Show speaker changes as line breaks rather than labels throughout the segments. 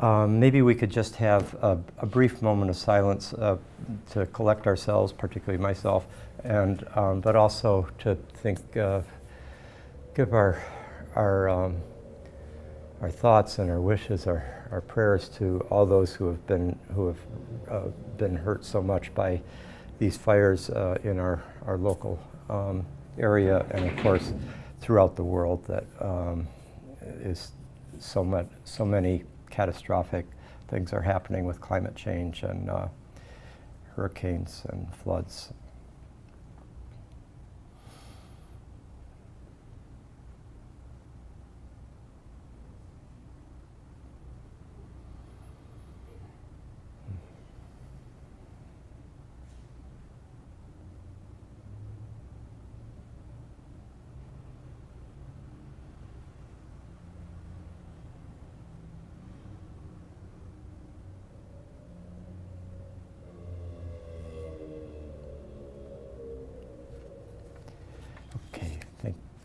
Maybe we could just have a brief moment of silence to collect ourselves, particularly myself, and but also to think, give our thoughts and our wishes, our prayers to all those who have been hurt so much by these fires in our local area, and of course throughout the world. That is so many catastrophic things are happening with climate change and hurricanes and floods.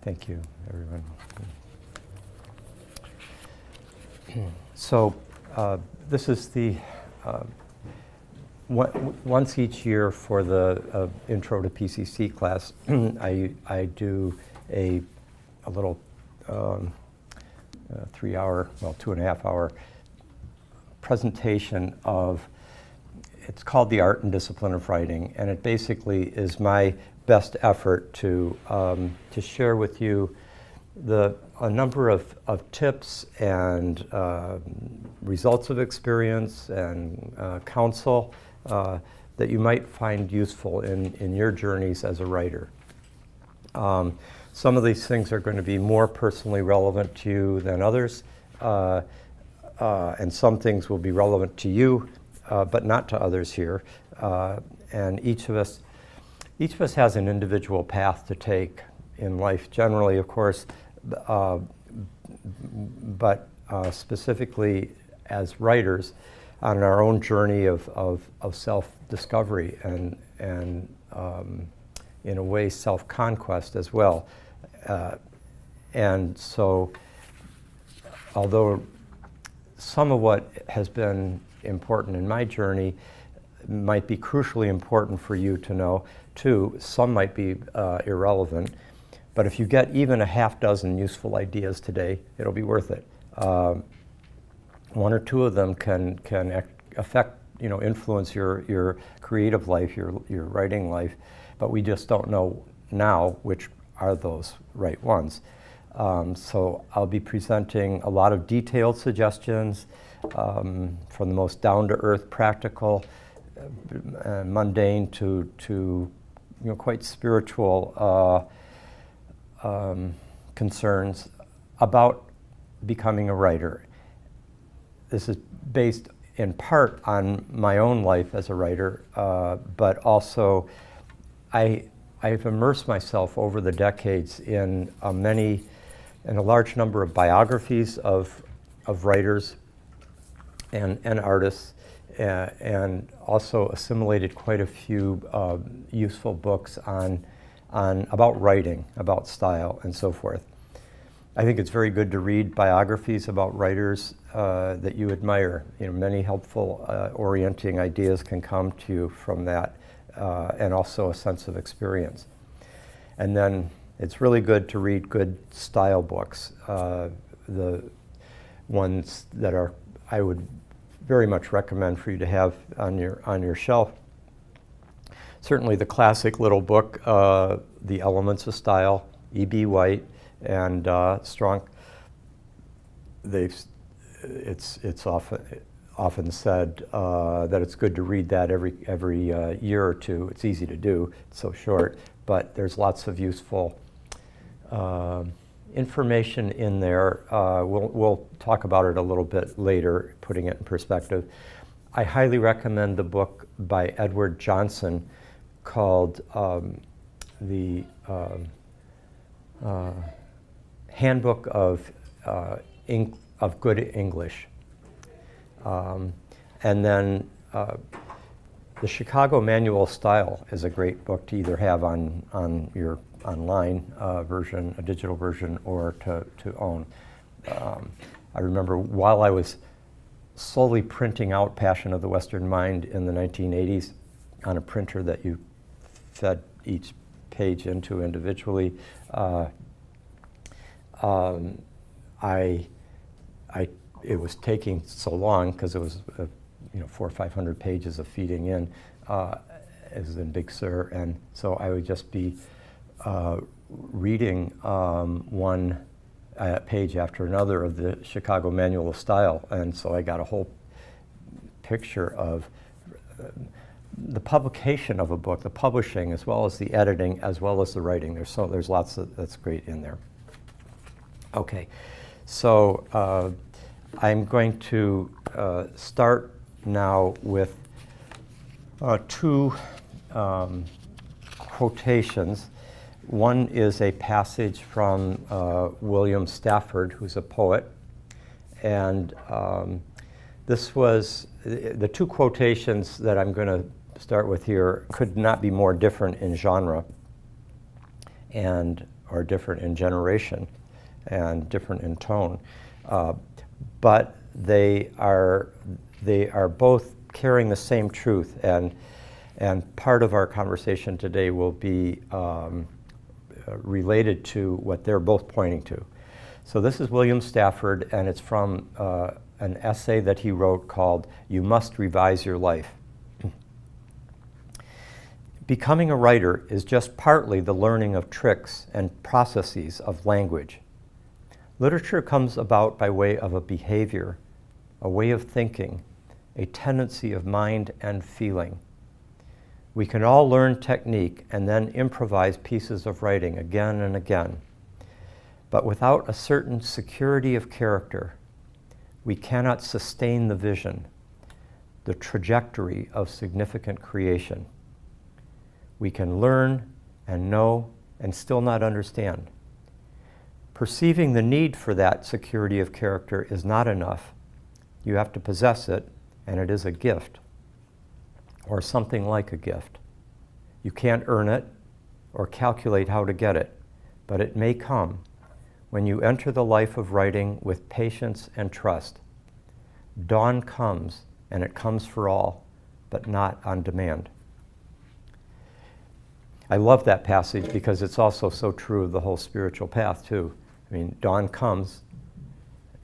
Thank you, everyone. So this is the once each year for the Intro to PCC class, I do a little 3-hour, well, 2.5-hour presentation of, it's called The Art and Discipline of Writing, and it basically is my best effort to share with you a number of tips and results of experience and counsel that you might find useful in your journeys as a writer. Some of these things are going to be more personally relevant to you than others, and some things will be relevant to you, but not to others here. And each of us has an individual path to take in life, generally, of course, but specifically as writers on our own journey of self-discovery and in a way, self-conquest as well. And so, although some of what has been important in my journey might be crucially important for you to know too, some might be irrelevant. But if you get even a half dozen useful ideas today, it'll be worth it. One or two of them can affect, influence your creative life, your writing life, but we just don't know now which are those right ones. So I'll be presenting a lot of detailed suggestions, from the most down-to-earth, practical, mundane to quite spiritual concerns about becoming a writer. This is based in part on my own life as a writer, but also I've immersed myself over the decades in a large number of biographies of writers and artists, and also assimilated quite a few useful books about writing, about style, and so forth. I think it's very good to read biographies about writers that you admire. Many helpful orienting ideas can come to you from that, and also a sense of experience. And then it's really good to read good style books, the ones that I would very much recommend for you to have on your shelf. Certainly the classic little book, The Elements of Style, E.B. White and Strunk. It's often said that it's good to read that every year or two. It's easy to do, it's so short, but there's lots of useful information in there. We'll talk about it a little bit later, putting it in perspective. I highly recommend the book by Edward Johnson called The Handbook of Good English. And then the Chicago Manual of Style is a great book to either have on your online version, a digital version, or to own. I remember while I was slowly printing out Passion of the Western Mind in the 1980s on a printer that you fed each page into individually. It was taking so long because it was 400 or 500 pages of feeding in, as in Big Sur, and so I would just be reading one page after another of the Chicago Manual of Style, and so I got a whole picture of the publication of a book, the publishing, as well as the editing, as well as the writing. There's lots that's great in there. Okay, so I'm going to start now with two quotations. One is a passage from William Stafford, who's a poet, and this was the two quotations that I'm going to start with here could not be more different in genre or different in generation and different in tone, but they are both carrying the same truth, and part of our conversation today will be related to what they're both pointing to. So this is William Stafford, and it's from an essay that he wrote called "You Must Revise Your Life." Becoming a writer is just partly the learning of tricks and processes of language. Literature comes about by way of a behavior, a way of thinking, a tendency of mind and feeling. We can all learn technique and then improvise pieces of writing again and again. But without a certain security of character, we cannot sustain the vision, the trajectory of significant creation. We can learn and know and still not understand. Perceiving the need for that security of character is not enough. You have to possess it, and it is a gift, or something like a gift. You can't earn it or calculate how to get it, but it may come when you enter the life of writing with patience and trust. Dawn comes, and it comes for all, but not on demand. I love that passage because it's also so true of the whole spiritual path, too. I mean, dawn comes,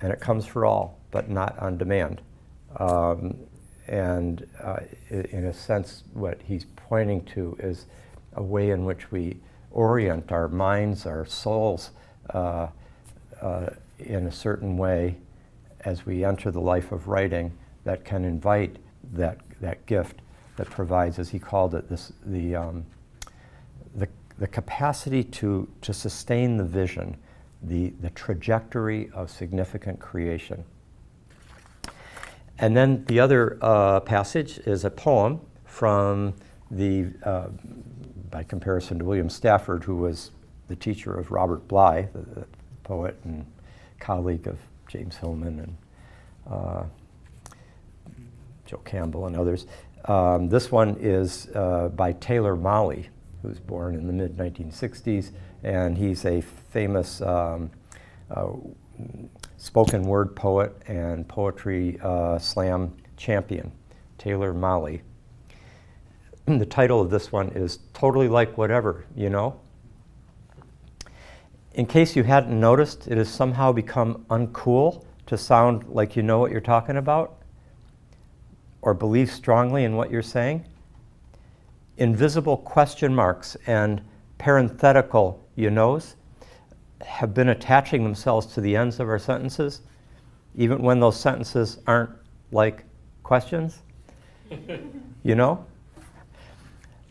and it comes for all, but not on demand. In a sense, what he's pointing to is a way in which we orient our minds, our souls, in a certain way as we enter the life of writing that can invite that gift that provides, as he called it, the capacity to sustain the vision, the trajectory of significant creation. And then the other passage is a poem from by comparison to William Stafford, who was the teacher of Robert Bly, the poet and colleague of James Hillman and Joe Campbell and others. This one is by Taylor Mali, who was born in the mid-1960s, and he's a famous spoken word poet and poetry slam champion, Taylor Mali. The title of this one is Totally Like Whatever, You Know. In case you hadn't noticed, it has somehow become uncool to sound like you know what you're talking about or believe strongly in what you're saying. Invisible question marks and parenthetical you knows have been attaching themselves to the ends of our sentences, even when those sentences aren't like questions. You know?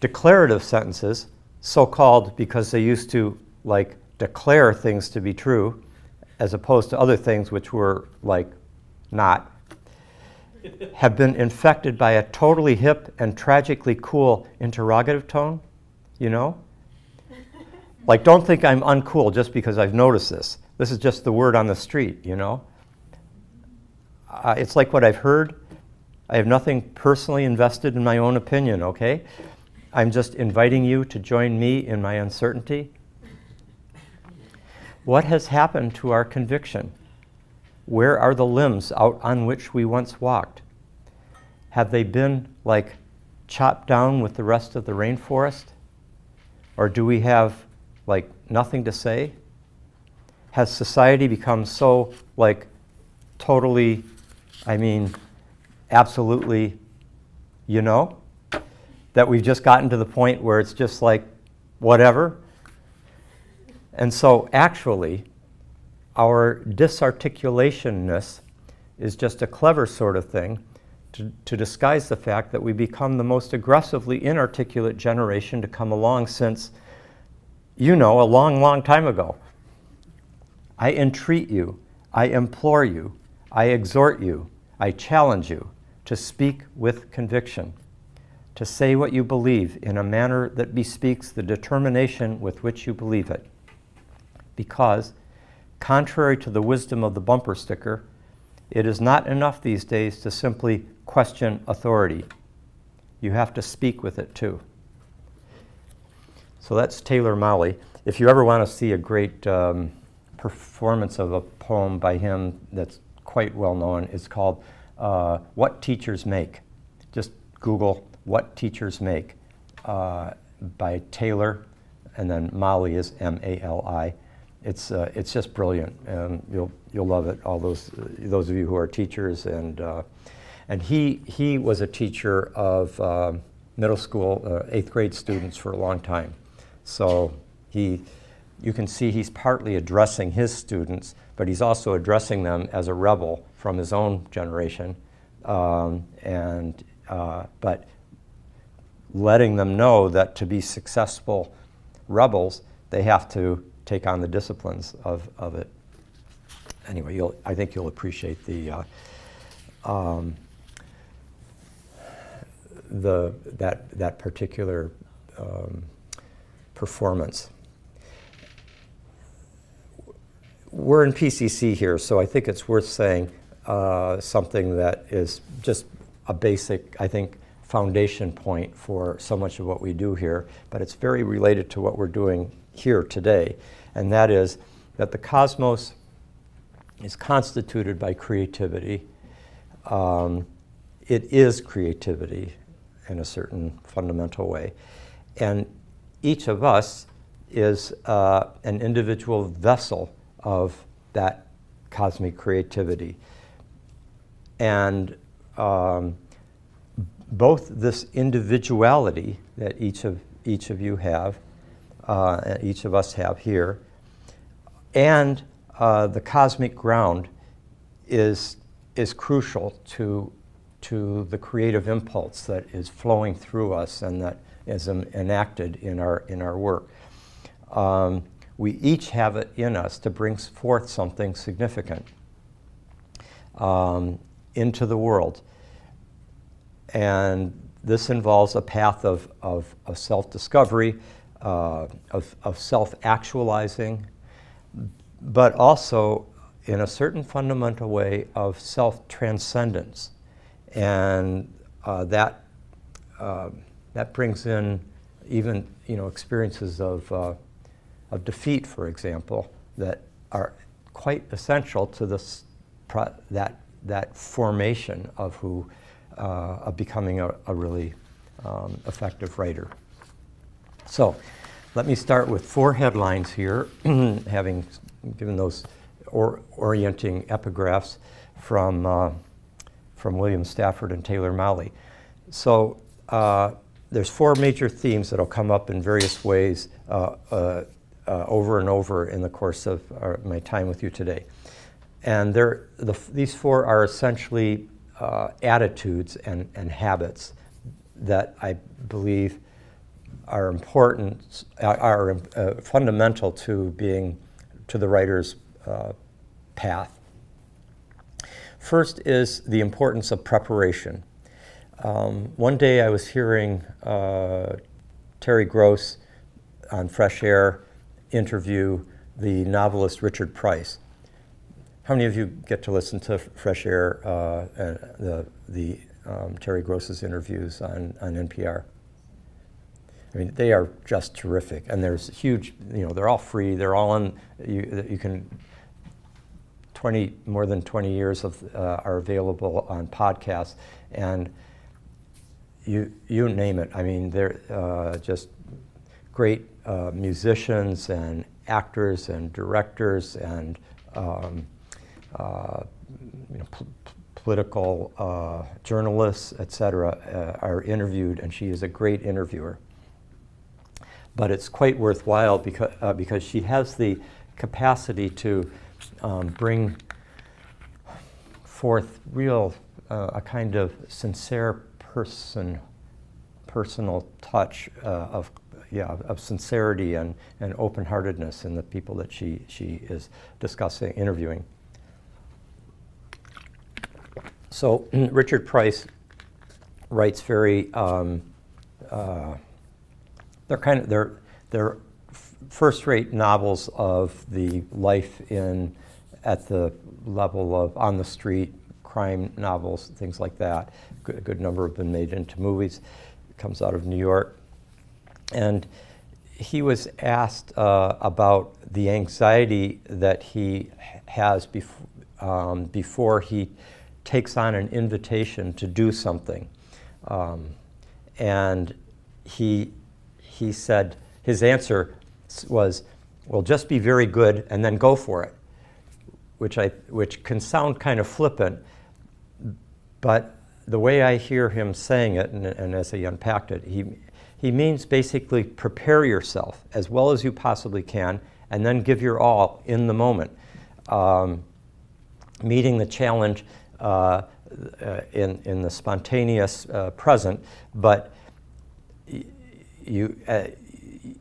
Declarative sentences, so-called because they used to like declare things to be true, as opposed to other things which were like not, have been infected by a totally hip and tragically cool interrogative tone, you know? Like, don't think I'm uncool just because I've noticed this. This is just the word on the street, you know? It's like what I've heard. I have nothing personally invested in my own opinion, okay? I'm just inviting you to join me in my uncertainty. What has happened to our conviction? Where are the limbs out on which we once walked? Have they been like chopped down with the rest of the rainforest? Or do we have like nothing to say? Has society become so like totally, absolutely, that we've just gotten to the point where it's just like whatever? And so actually, our disarticulationness is just a clever sort of thing to disguise the fact that we become the most aggressively inarticulate generation to come along since, a long, long time ago. I entreat you, I implore you, I exhort you, I challenge you to speak with conviction, to say what you believe in a manner that bespeaks the determination with which you believe it. Because, contrary to the wisdom of the bumper sticker, it is not enough these days to simply question authority. You have to speak with it too. So that's Taylor Mali. If you ever want to see a great performance of a poem by him that's quite well known, it's called What Teachers Make. Just Google What Teachers Make by Taylor, and then Mali is M-A-L-I. It's just brilliant, and you'll love it. All those of you who are teachers, and he was a teacher of middle school, 8th grade students for a long time. So you can see he's partly addressing his students, but he's also addressing them as a rebel from his own generation, but letting them know that to be successful rebels, they have to take on the disciplines of it. Anyway, I think you'll appreciate that particular performance. We're in PCC here, so I think it's worth saying something that is just a basic, I think, foundation point for so much of what we do here, but it's very related to what we're doing here today, and that is that the cosmos is constituted by creativity. It is creativity in a certain fundamental way, and each of us is an individual vessel of that cosmic creativity. And both this individuality that each of you have, each of us have here, and the cosmic ground is crucial to the creative impulse that is flowing through us and that is enacted in our work. We each have it in us to bring forth something significant into the world. And this involves a path of self-discovery, of self-actualizing, but also, in a certain fundamental way, of self-transcendence. And that brings in even experiences of defeat, for example, that are quite essential to this that formation of becoming a really effective writer. So let me start with 4 headlines here, having given those orienting epigraphs from William Stafford and Taylor Mali. So there's 4 major themes that'll come up in various ways over and over in the course of my time with you today. And these 4 are essentially attitudes and habits that I believe are important, are fundamental to the writer's path. First is the importance of preparation. One day I was hearing Terry Gross on Fresh Air interview the novelist Richard Price. How many of you get to listen to Fresh Air, the Terry Gross's interviews on NPR? I mean, they are just terrific, and there's huge. They're all free. They're all on. You can more than 20 years are available on podcasts, and you name it. I mean, they're just great musicians and actors and directors and political journalists, etc., are interviewed, and she is a great interviewer. But it's quite worthwhile because she has the capacity to bring forth a kind of sincere personal touch of sincerity and open-heartedness in the people that she is interviewing. So Richard Price writes very they're first-rate novels of the life at the level of on the street crime novels, things like that. A good number have been made into movies. It comes out of New York. And he was asked about the anxiety that he has before he takes on an invitation to do something. And he said, his answer was, well, just be very good and then go for it, which can sound kind of flippant, but the way I hear him saying it, and as he unpacked it, he means basically prepare yourself as well as you possibly can and then give your all in the moment. Meeting the challenge in the spontaneous present, but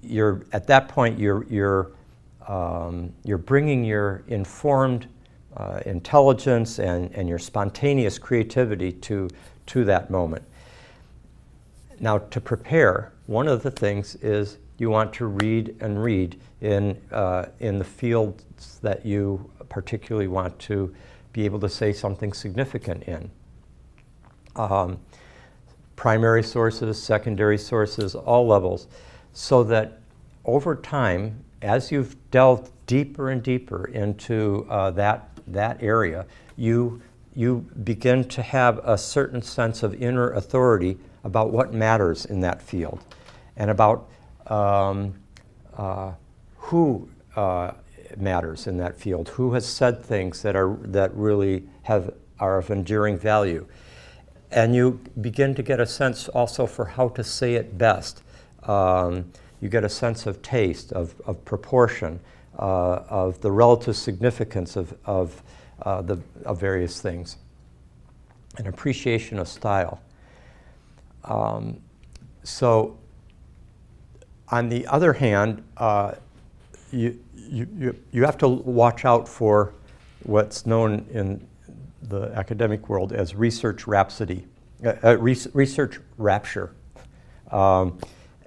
you're at that point you're bringing your informed intelligence and your spontaneous creativity to that moment. Now, to prepare, one of the things is you want to read and read in the fields that you particularly want to be able to say something significant in. Primary sources, secondary sources, all levels, so that over time, as you've delved deeper and deeper into that area, you begin to have a certain sense of inner authority about what matters in that field, and about who matters in that field, who has said things that really are of enduring value. And you begin to get a sense also for how to say it best. You get a sense of taste, of proportion, of the relative significance of various things, an appreciation of style. So, on the other hand, you have to watch out for what's known in the academic world as research rhapsody, research rapture.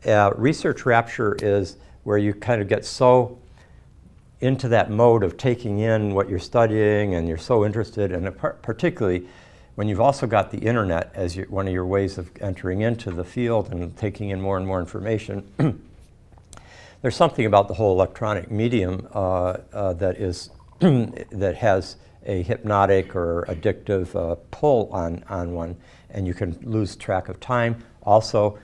Research rapture is where you kind of get so into that mode of taking in what you're studying, and you're so interested, and particularly when you've also got the internet as one of your ways of entering into the field and taking in more and more information. There's something about the whole electronic medium that has a hypnotic or addictive pull on one, and you can lose track of time. Also,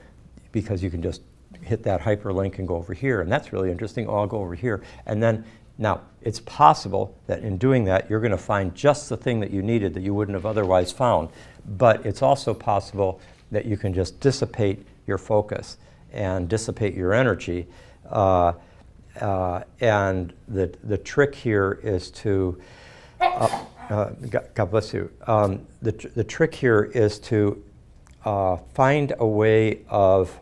because you can just hit that hyperlink and go over here, and that's really interesting. Oh, I'll go over here, and then now it's possible that in doing that you're going to find just the thing that you needed that you wouldn't have otherwise found. But it's also possible that you can just dissipate your focus and dissipate your energy. And the trick here is to, God bless you, the trick here is to find a way of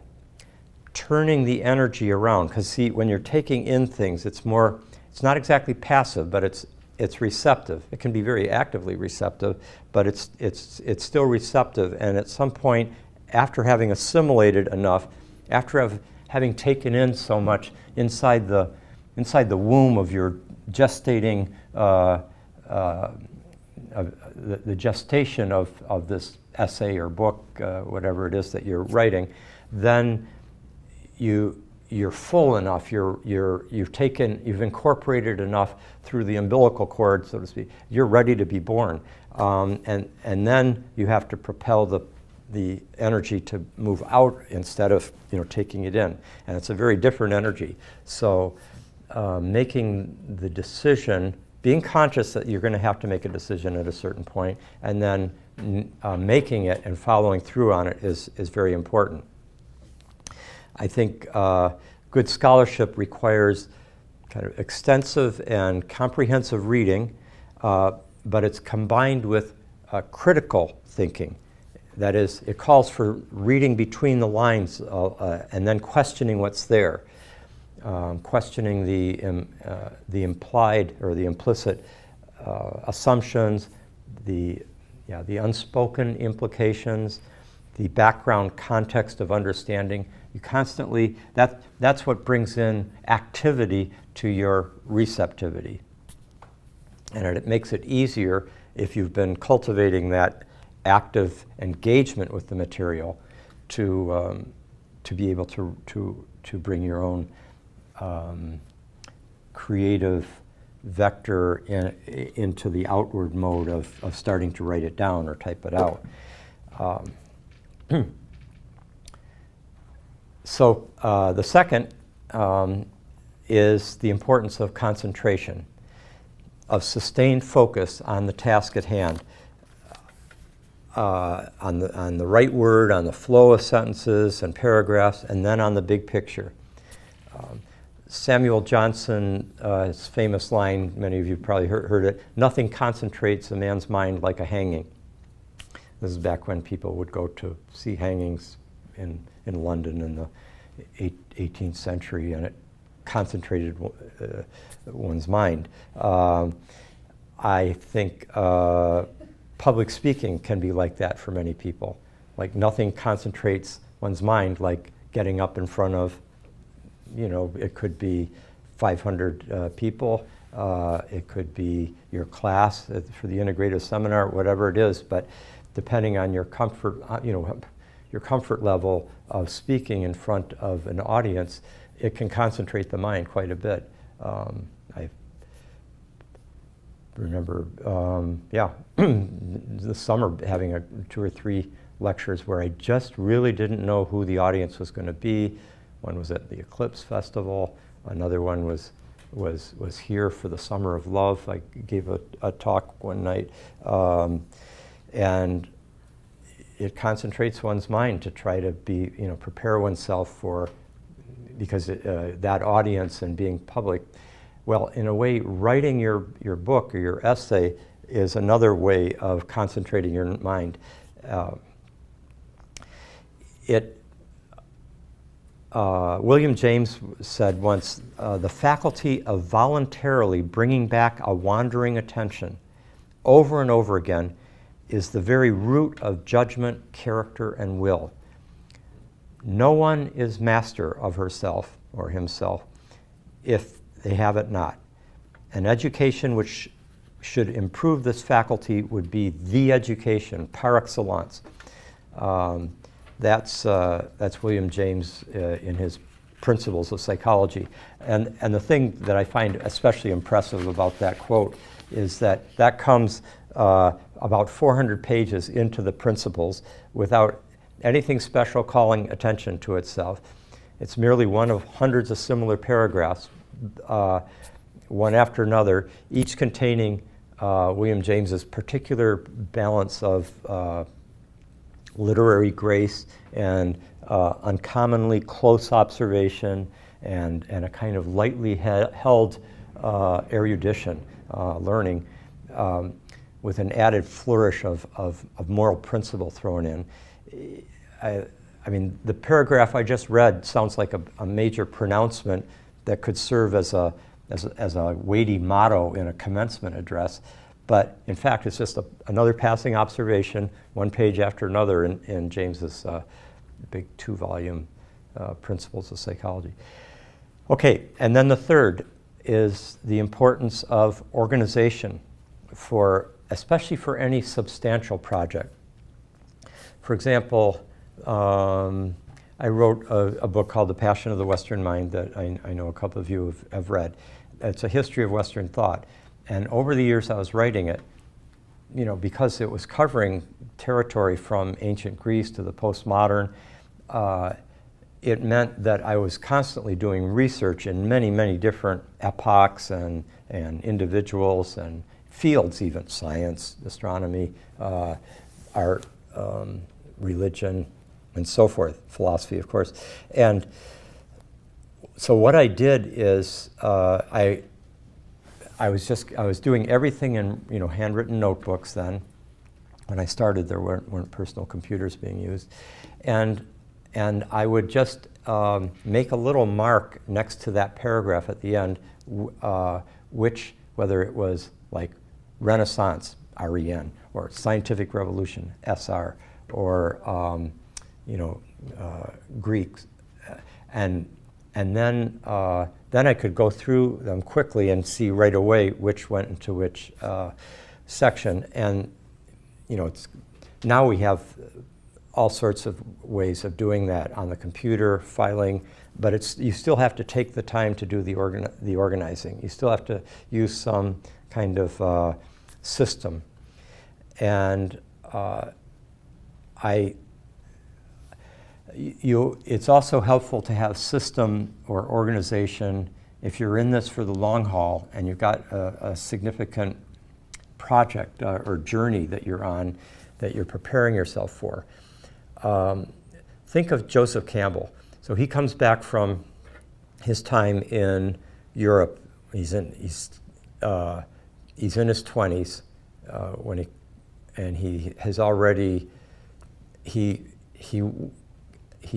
turning the energy around. Because see, when you're taking in things, it's not exactly passive, but it's receptive. It can be very actively receptive, but it's still receptive. And at some point, after having assimilated enough, after having taken in so much inside the womb of your gestating, the gestation of this essay or book, whatever it is that you're writing, then you you're full enough, you've incorporated enough through the umbilical cord, so to speak, you're ready to be born. And then you have to propel the energy to move out instead of taking it in. And it's a very different energy. So making the decision, being conscious that you're going to have to make a decision at a certain point, and then making it and following through on it is very important. I think good scholarship requires kind of extensive and comprehensive reading, but it's combined with critical thinking. That is, it calls for reading between the lines and then questioning what's there, questioning the implied or the implicit assumptions, the unspoken implications, the background context of understanding. You constantly, that's what brings in activity to your receptivity. And it makes it easier if you've been cultivating that active engagement with the material to be able to bring your own creative vector into the outward mode of starting to write it down or type it out. So the second is the importance of concentration, of sustained focus on the task at hand, on the right word, on the flow of sentences and paragraphs, and then on the big picture. Samuel Johnson's famous line, many of you probably heard it, "Nothing concentrates a man's mind like a hanging." This is back when people would go to see hangings in London in the 18th century, and it concentrated one's mind. I think public speaking can be like that for many people. Like nothing concentrates one's mind like getting up in front of, it could be 500 people, it could be your class for the integrative seminar, whatever it is, but depending on your comfort, your comfort level of speaking in front of an audience, it can concentrate the mind quite a bit. I remember, this summer having 2 or 3 lectures where I just really didn't know who the audience was going to be. One was at the Eclipse Festival. Another one was here for the Summer of Love. I gave a talk one night. And it concentrates one's mind to try to be, prepare oneself for, because that audience and being public, well, in a way, writing your book or your essay is another way of concentrating your mind. William James said once, the faculty of voluntarily bringing back a wandering attention over and over again is the very root of judgment, character, and will. No one is master of herself or himself if they have it not. An education which should improve this faculty would be the education par excellence. That's William James in his Principles of Psychology. And the thing that I find especially impressive about that quote is that comes about 400 pages into the Principles without anything special calling attention to itself. It's merely one of hundreds of similar paragraphs, one after another, each containing William James's particular balance of literary grace and uncommonly close observation and a kind of lightly held erudition, learning, with an added flourish of moral principle thrown in. I mean, the paragraph I just read sounds like a major pronouncement that could serve as a weighty motto in a commencement address. But in fact, it's just another passing observation, one page after another in James's big 2-volume Principles of Psychology. Okay, and then the third is the importance of organization, especially for any substantial project. For example, I wrote a book called The Passion of the Western Mind that I know a couple of you have read. It's a history of Western thought. And over the years I was writing it, you know, because it was covering territory from ancient Greece to the postmodern, it meant that I was constantly doing research in many, many different epochs and individuals and fields, even science, astronomy, art, religion, and so forth, philosophy, of course. And so what I did is I was doing everything in, you know, handwritten notebooks then. When I started, there weren't personal computers being used. And I would just make a little mark next to that paragraph at the end, whether it was like Renaissance, REN, or Scientific Revolution, SR, or Greeks, and then I could go through them quickly and see right away which went into which section. And you know, now we have all sorts of ways of doing that on the computer, filing, but you still have to take the time to do the organizing. You still have to use some kind of system. And it's also helpful to have system or organization if you're in this for the long haul and you've got a significant project or journey that you're on, that you're preparing yourself for. Think of Joseph Campbell. So he comes back from his time in Europe. He's in his 20s he has already he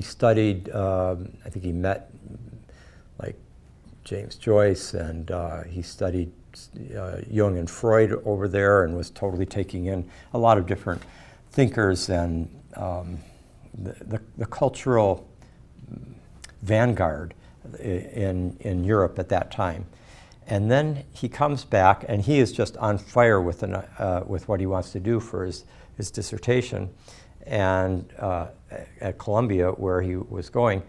studied. I think he met like James Joyce, and he studied Jung and Freud over there, and was totally taking in a lot of different thinkers and the cultural vanguard in Europe at that time. And then he comes back, and he is just on fire with what he wants to do for his dissertation. And at Columbia, where he was going,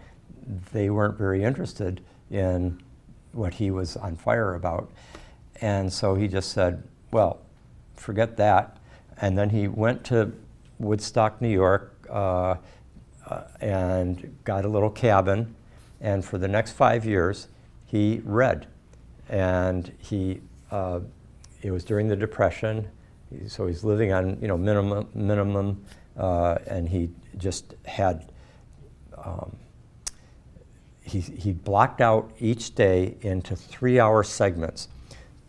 they weren't very interested in what he was on fire about. And so he just said, well, forget that. And then he went to Woodstock, New York, and got a little cabin. And for the next 5 years, he read. And it was during the Depression, so he's living on, you know, minimum, and he just had, he blocked out each day into 3-hour segments.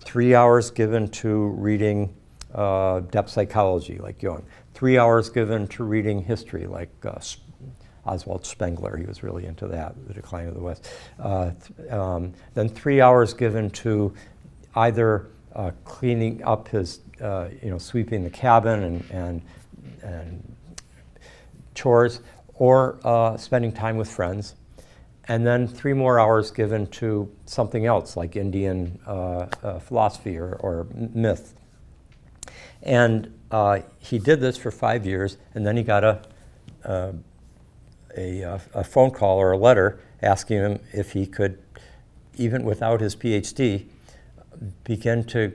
3 hours given to reading depth psychology, like Jung. 3 hours given to reading history, like Oswald Spengler. He was really into that, the decline of the West. Then 3 hours given to either cleaning up his, sweeping the cabin and chores, or spending time with friends. And then 3 more hours given to something else, like Indian philosophy or myth. And he did this for 5 years, and then he got a phone call or a letter asking him if he could, even without his PhD, begin to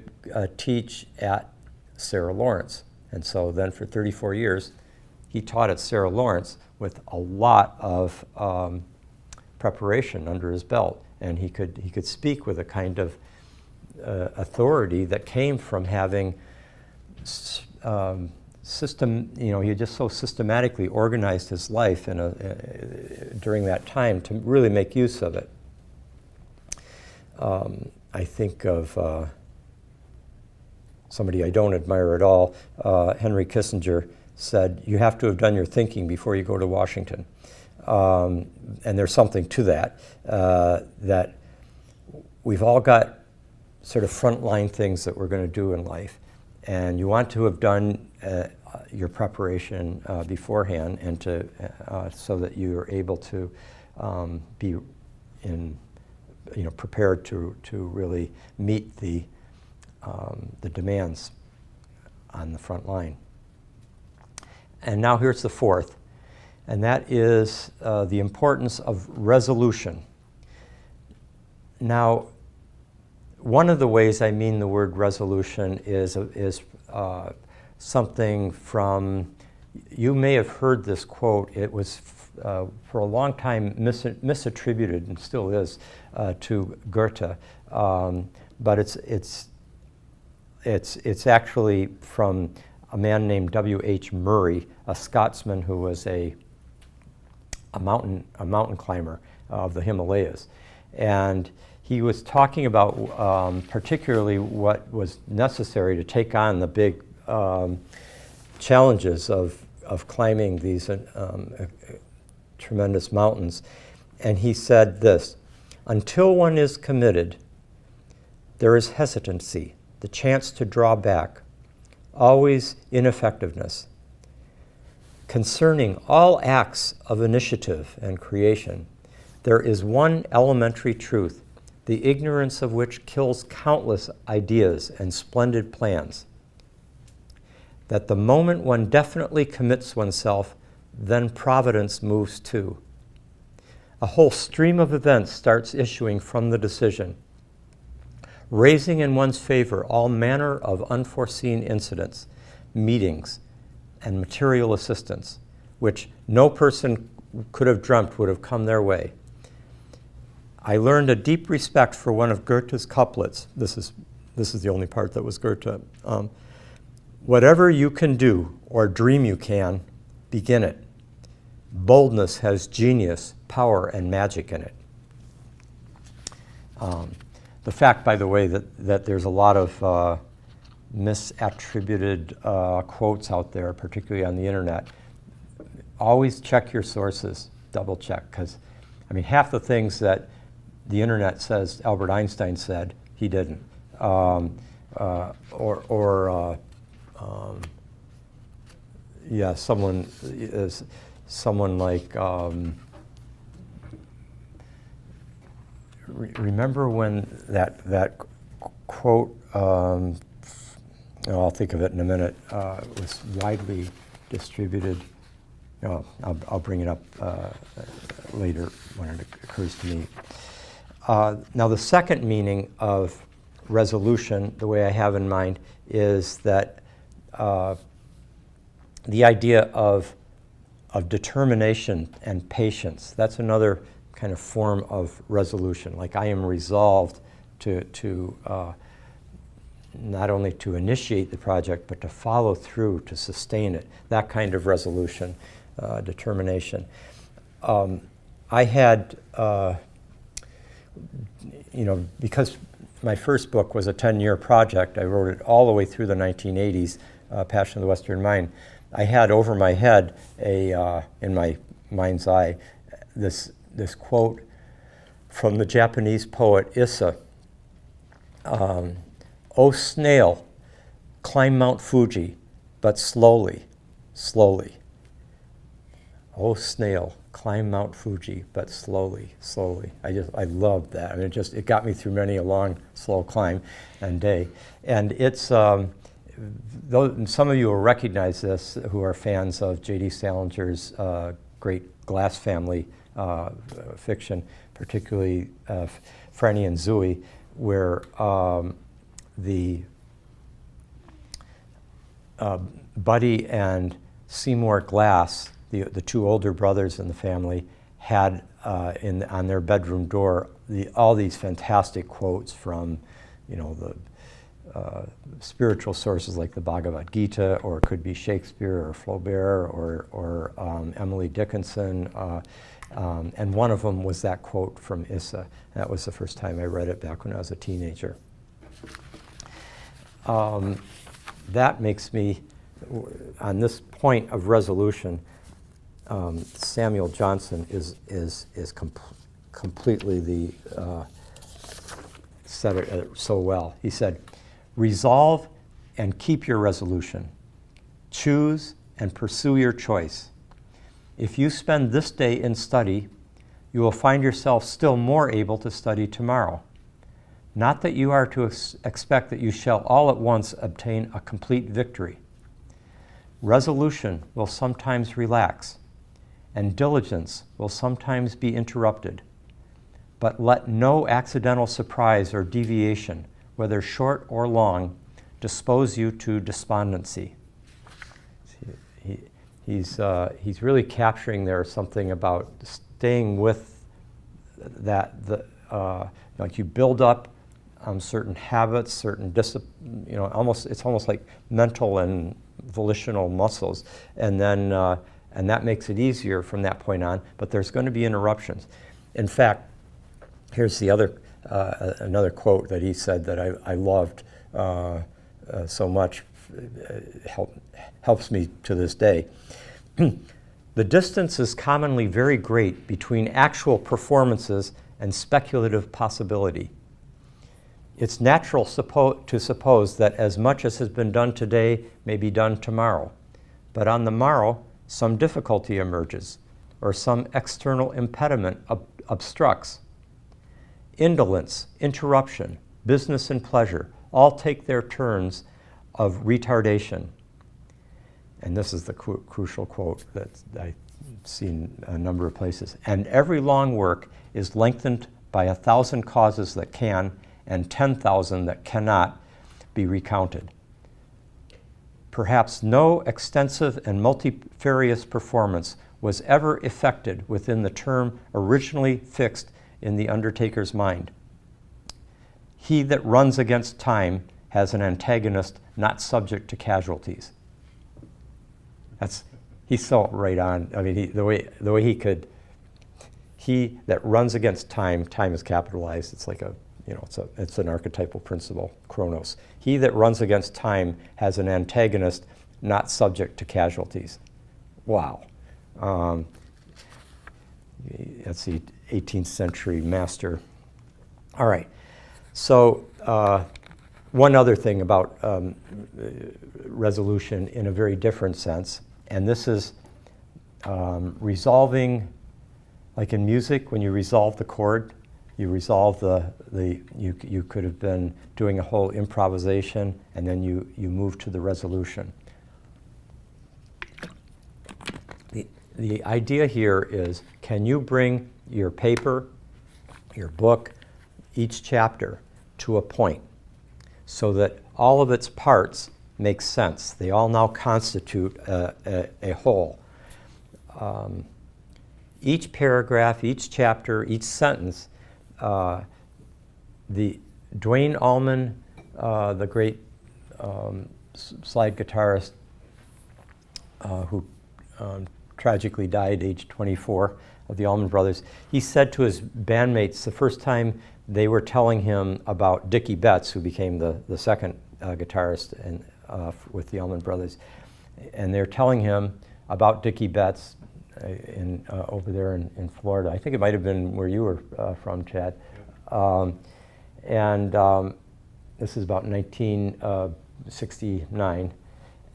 teach at Sarah Lawrence. And so then for 34 years, he taught at Sarah Lawrence with a lot of preparation under his belt, and he could speak with a kind of authority that came from having he just so systematically organized his life during that time to really make use of it. I think of somebody I don't admire at all. Henry Kissinger said, "You have to have done your thinking before you go to Washington." And there's something to that, that we've all got sort of frontline things that we're going to do in life. And you want to have done your preparation beforehand, and so that you're able to be prepared to really meet the demands on the front line. And now here's the fourth. and that is the importance of resolution. Now, one of the ways I mean the word resolution is something from, you may have heard this quote. It was for a long time misattributed, and still is, to Goethe, but it's actually from a man named W.H. Murray, a Scotsman who was a mountain climber of the Himalayas, and he was talking about particularly what was necessary to take on the big challenges of climbing these tremendous mountains. And he said this: until one is committed, there is hesitancy, the chance to draw back, always ineffectiveness. Concerning all acts of initiative and creation, there is one elementary truth, the ignorance of which kills countless ideas and splendid plans. That the moment one definitely commits oneself, then providence moves too. A whole stream of events starts issuing from the decision, raising in one's favor all manner of unforeseen incidents, meetings, and material assistance, which no person could have dreamt would have come their way. I learned a deep respect for one of Goethe's couplets. This is the only part that was Goethe. Whatever you can do or dream you can, begin it. Boldness has genius, power, and magic in it. The fact, by the way, that there's a lot of misattributed quotes out there, particularly on the internet, always check your sources, double check, because I mean, half the things that the internet says Albert Einstein said, he didn't. Someone like, remember when that quote, I'll think of it in a minute, was widely distributed. I'll bring it up later when it occurs to me. Now, the second meaning of resolution, the way I have in mind, is that the idea of determination and patience. That's another kind of form of resolution. Like, I am resolved to not only to initiate the project, but to follow through, to sustain it. That kind of resolution, determination. I had, because my first book was a 10-year project, I wrote it all the way through the 1980s, Passion of the Western Mind. I had over my head in my mind's eye, this quote from the Japanese poet Issa. O snail, climb Mount Fuji, but slowly, slowly. O snail, climb Mount Fuji, but slowly, slowly. I loved that. I mean, it got me through many a long, slow climb and day. And it's, some of you will recognize this who are fans of J.D. Salinger's great Glass family fiction, particularly Franny and Zooey, where the Buddy and Seymour Glass, the two older brothers in the family, had on their bedroom door all these fantastic quotes from, the spiritual sources like the Bhagavad Gita, or it could be Shakespeare or Flaubert or Emily Dickinson. And one of them was that quote from Issa. That was the first time I read it back when I was a teenager. That makes me, on this point of resolution, Samuel Johnson is completely said it so well. He said, "Resolve and keep your resolution. Choose and pursue your choice. If you spend this day in study, you will find yourself still more able to study tomorrow. Not that you are to expect that you shall all at once obtain a complete victory. Resolution will sometimes relax, and diligence will sometimes be interrupted. But let no accidental surprise or deviation, whether short or long, dispose you to despondency. He's really capturing there something about staying with that. Like you build up certain habits, certain discipline. It's almost like mental and volitional muscles, and then and that makes it easier from that point on. But there's going to be interruptions. In fact, here's the other another quote that he said that I loved so much. Helps me to this day. The distance is commonly very great between actual performances and speculative possibility. It's natural to suppose that as much as has been done today may be done tomorrow, but on the morrow some difficulty emerges or some external impediment obstructs. Indolence, interruption, business and pleasure all take their turns of retardation. And this is the crucial quote that I've seen a number of places. And every long work is lengthened by 1,000 causes that can, and 10,000 that cannot be recounted. Perhaps no extensive and multifarious performance was ever effected within the term originally fixed in the undertaker's mind. He that runs against time has an antagonist not subject to casualties. He's so right on. I mean, the way he could. He that runs against time. Time is capitalized. It's like it's an archetypal principle. Chronos. He that runs against time has an antagonist not subject to casualties. Wow. That's the 18th century master. All right. So one other thing about resolution in a very different sense, and this is resolving, like in music, when you resolve the chord, you resolve you could have been doing a whole improvisation, and then you move to the resolution. The idea here is, can you bring your paper, your book, each chapter to a point so that all of its parts make sense? They all now constitute a whole. Each paragraph, each chapter, each sentence, the Duane Allman, the great slide guitarist who tragically died age 24, of the Allman Brothers, he said to his bandmates the first time they were telling him about Dickie Betts, who became the second guitarist with the Allman Brothers, and they're telling him about Dickie Betts over there in Florida. I think it might have been where you were from, Chad. This is about 1969,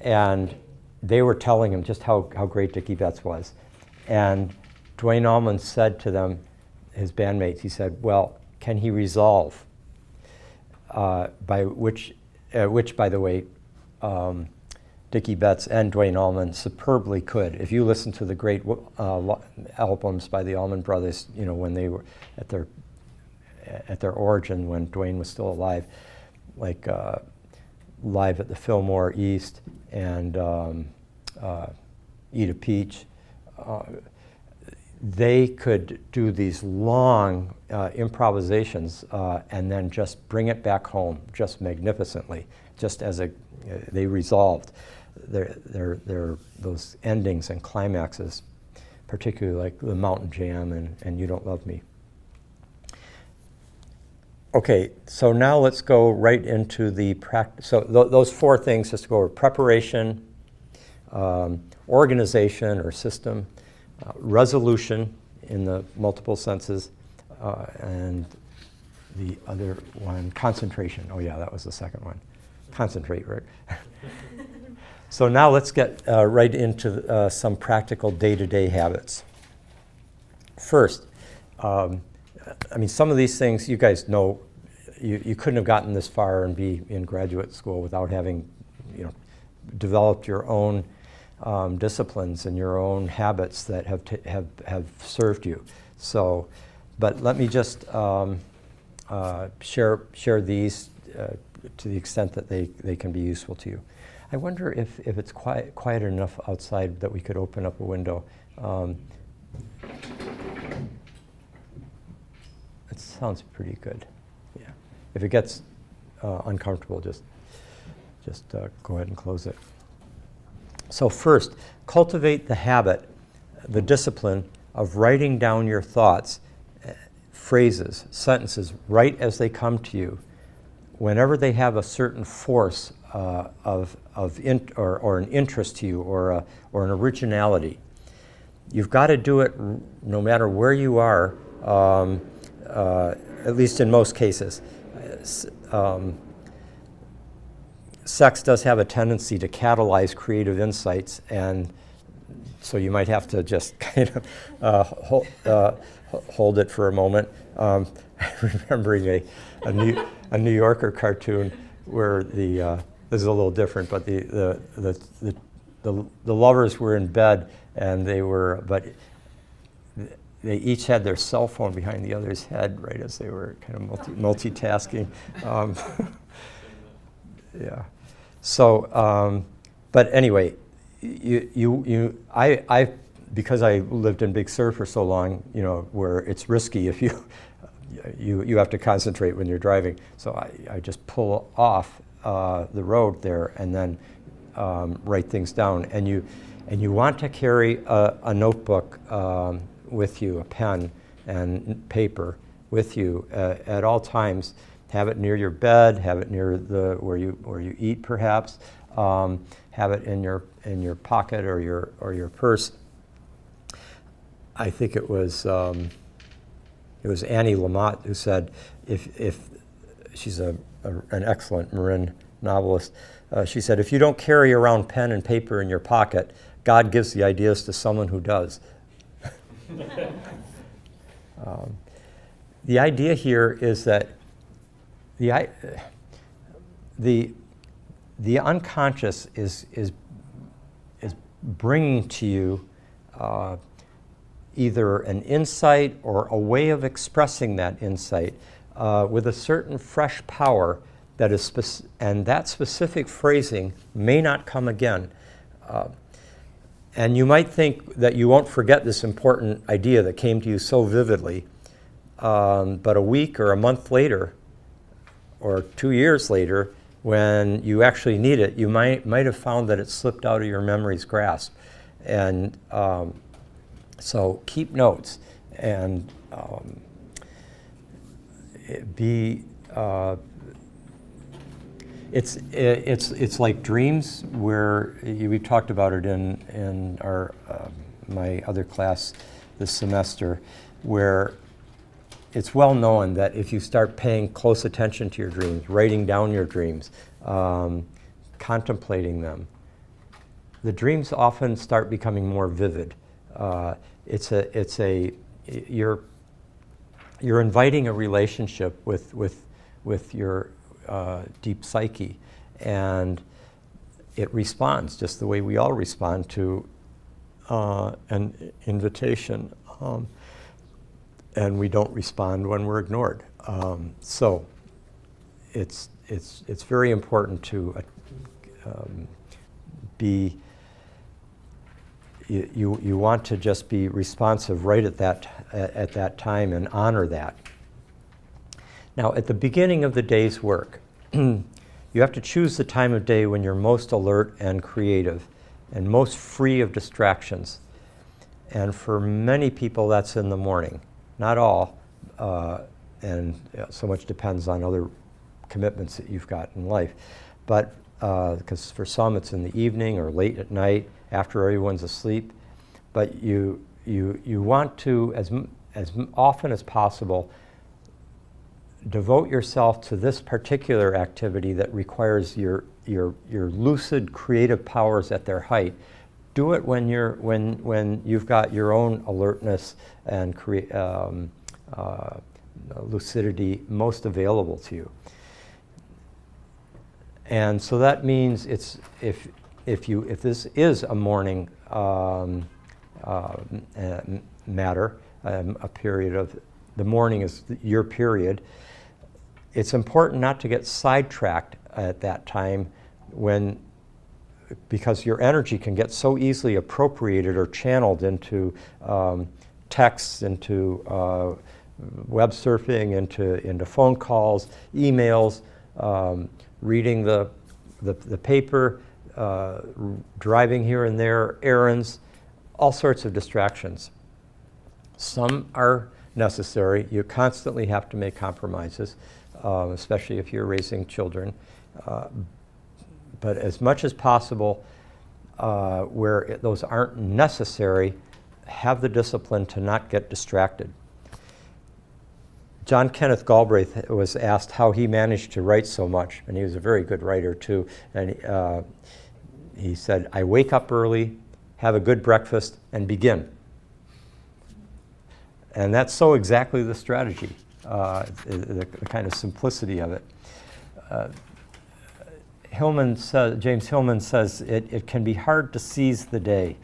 and they were telling him just how great Dickie Betts was. And Duane Allman said to them, his bandmates, he said, well, can he resolve? Which, by the way, Dickie Betts and Duane Allman superbly could. If you listen to the great albums by the Allman Brothers, when they were at their origin, when Duane was still alive, like Live at the Fillmore East and Eat a Peach, they could do these long improvisations and then just bring it back home just magnificently, just as they resolved those endings and climaxes, particularly like the Mountain Jam and You Don't Love Me. Okay, so now let's go right into the practice. So those four things, just to go over: preparation, organization or system, resolution in the multiple senses, and the other one, concentration. Oh yeah, that was the second one. Concentrate, right? So now let's get right into some practical day-to-day habits. First, some of these things you guys know. You couldn't have gotten this far and be in graduate school without having, developed your own disciplines and your own habits that have served you. So, but let me just share these to the extent that they can be useful to you. I wonder if it's quiet enough outside that we could open up a window. It sounds pretty good. Yeah. If it gets uncomfortable, just go ahead and close it. So first, cultivate the habit, the discipline of writing down your thoughts, phrases, sentences, right as they come to you, whenever they have a certain force or an interest to you, or an originality. You've got to do it no matter where you are, at least in most cases. Sex does have a tendency to catalyze creative insights, and so you might have to just kind of hold it for a moment. I'm remembering a New Yorker cartoon where this is a little different, but the lovers were in bed, and but they each had their cell phone behind the other's head, right, as they were kind of multitasking. Yeah. So, but anyway, I because I lived in Big Sur for so long, where it's risky if you have to concentrate when you're driving. So I just pull off the road there and then write things down. And you want to carry a notebook with you, a pen and paper with you at all times. Have it near your bed. Have it near where you eat, perhaps. Have it in your pocket or your purse. I think it was Annie Lamott who said, if she's an excellent Marin novelist, she said, if you don't carry around pen and paper in your pocket, God gives the ideas to someone who does. The idea here is that the unconscious is bringing to you either an insight or a way of expressing that insight with a certain fresh power that is and that specific phrasing may not come again. And you might think that you won't forget this important idea that came to you so vividly, but a week or a month later, or 2 years later, when you actually need it, you might have found that it slipped out of your memory's grasp. And so keep notes and it's like dreams, where we talked about it in our my other class this semester, where it's well known that if you start paying close attention to your dreams, writing down your dreams, contemplating them, the dreams often start becoming more vivid. You're inviting a relationship with your deep psyche, and it responds just the way we all respond to an invitation. And we don't respond when we're ignored. So it's very important to be. You want to just be responsive right at that time and honor that. Now, at the beginning of the day's work, you have to choose the time of day when you're most alert and creative and most free of distractions. And for many people, that's in the morning. Not all, and so much depends on other commitments that you've got in life. But because for some it's in the evening or late at night after everyone's asleep. But you want to, as often as possible, devote yourself to this particular activity that requires your lucid creative powers at their height. Do it when you've got your own alertness and lucidity most available to you. And so that means if if this is a morning matter, a period of, the morning is your period, it's important not to get sidetracked at that time because your energy can get so easily appropriated or channeled into texts, into web surfing, into phone calls, emails, reading the paper, driving here and there, errands, all sorts of distractions. Some are necessary. You constantly have to make compromises, especially if you're raising children. But as much as possible, where those aren't necessary, have the discipline to not get distracted. John Kenneth Galbraith was asked how he managed to write so much, and he was a very good writer too. And he said, "I wake up early, have a good breakfast, and begin." And that's so exactly the strategy, the kind of simplicity of it. James Hillman says it can be hard to seize the day.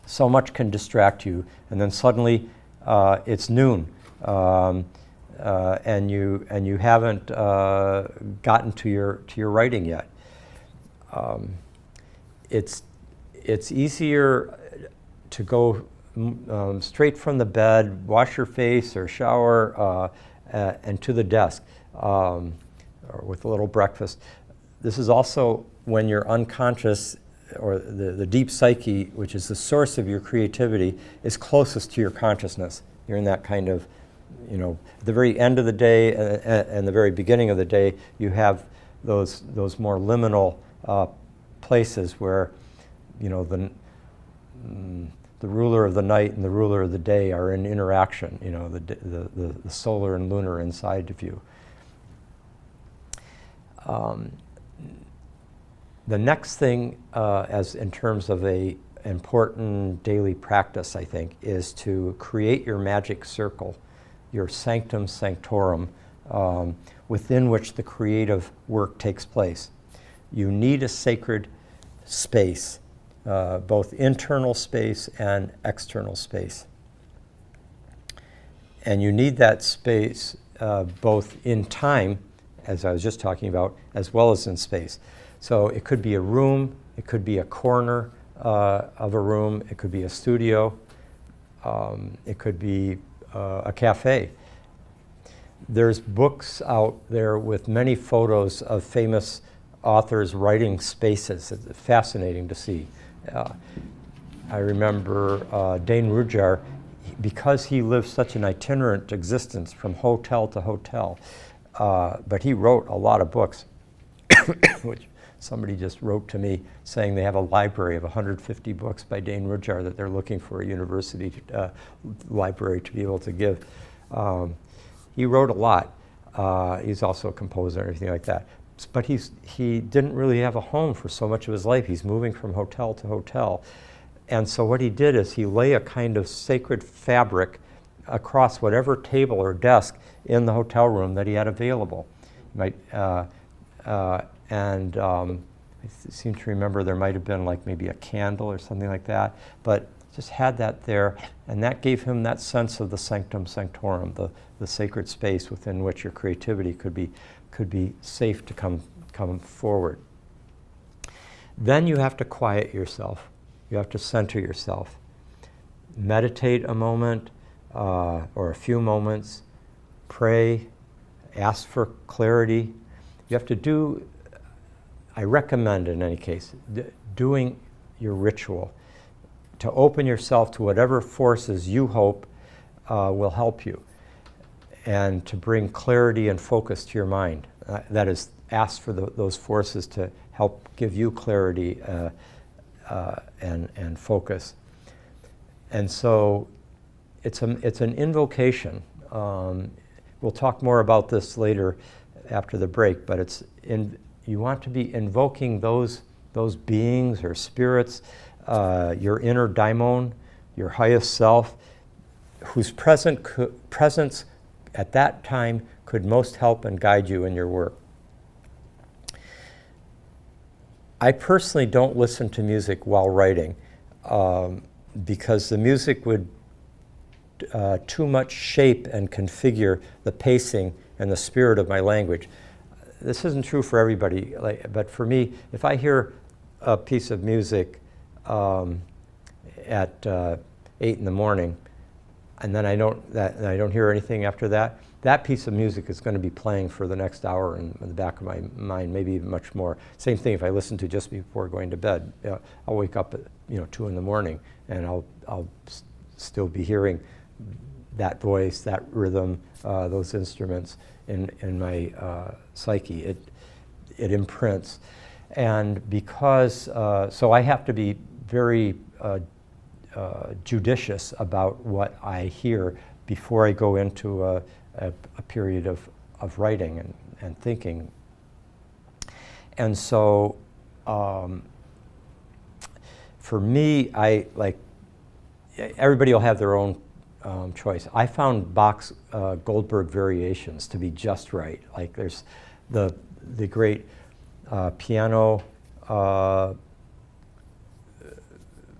So much can distract you, and then suddenly it's noon, and you haven't gotten to your writing yet. It's easier to go straight from the bed, wash your face or shower, and to the desk, or with a little breakfast. This is also when your unconscious, or the deep psyche, which is the source of your creativity, is closest to your consciousness. You're in that kind of, the very end of the day and the very beginning of the day, you have those more liminal places where, the ruler of the night and the ruler of the day are in interaction. The solar and lunar inside of you. The next thing, as in terms of a important daily practice, I think, is to create your magic circle, your sanctum sanctorum, within which the creative work takes place. You need a sacred space, both internal space and external space. And you need that space both in time, as I was just talking about, as well as in space. So it could be a room, it could be a corner of a room, it could be a studio, it could be a cafe. There's books out there with many photos of famous authors writing spaces. It's fascinating to see. I remember Dane Rudhyar, because he lived such an itinerant existence from hotel to hotel, but he wrote a lot of books, which somebody just wrote to me saying they have a library of 150 books by Dane Rudhyar that they're looking for a university library to be able to give. He wrote a lot. He's also a composer and everything like that. But he didn't really have a home for so much of his life. He's moving from hotel to hotel. And so what he did is he lay a kind of sacred fabric across whatever table or desk in the hotel room that he had available. I seem to remember there might have been like maybe a candle or something like that, but just had that there, and that gave him that sense of the sanctum sanctorum, the sacred space within which your creativity could be safe to come forward. Then you have to quiet yourself. You have to center yourself. Meditate a moment or a few moments. Pray. Ask for clarity. You have to do, I recommend in any case, doing your ritual to open yourself to whatever forces you hope will help you, and to bring clarity and focus to your mind. That is, ask for those forces to help give you clarity and focus. And so it's an invocation. We'll talk more about this later after the break, but you want to be invoking those beings or spirits, your inner daimon, your highest self, whose presence at that time could most help and guide you in your work. I personally don't listen to music while writing because the music would too much shape and configure the pacing and the spirit of my language. This isn't true for everybody, but for me, if I hear a piece of music at 8 in the morning, and then I don't hear anything after that, that piece of music is going to be playing for the next hour in the back of my mind, maybe even much more. Same thing if I listen to just before going to bed. I'll wake up at 2 in the morning, and I'll still be hearing that voice, that rhythm, those instruments in my psyche. It imprints, and because so I have to be very judicious about what I hear before I go into a period of writing and thinking. And so for me, everybody will have their own choice. I found Bach's Goldberg variations to be just right. Like there's the great piano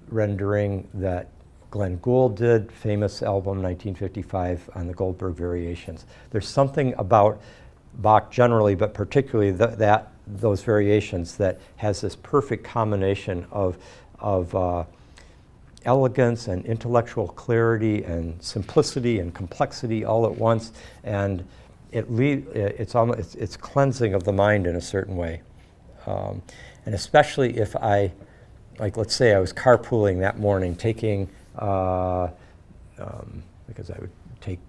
rendering that Glenn Gould did, famous album 1955 on the Goldberg variations. There's something about Bach generally, but particularly those variations that has this perfect combination of elegance and intellectual clarity and simplicity and complexity all at once, and it's cleansing of the mind in a certain way. And especially if let's say I was carpooling that morning, taking because I would take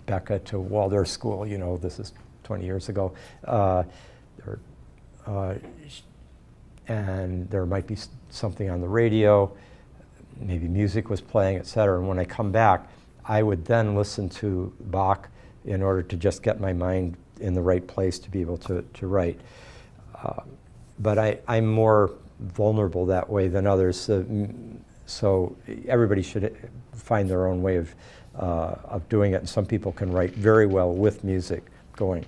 Becca to Waldorf school, this is 20 years ago, and there might be something on the radio, maybe music was playing, etc. And when I come back, I would then listen to Bach in order to just get my mind in the right place to be able to write. But I'm more vulnerable that way than others. So everybody should find their own way of doing it. And some people can write very well with music going.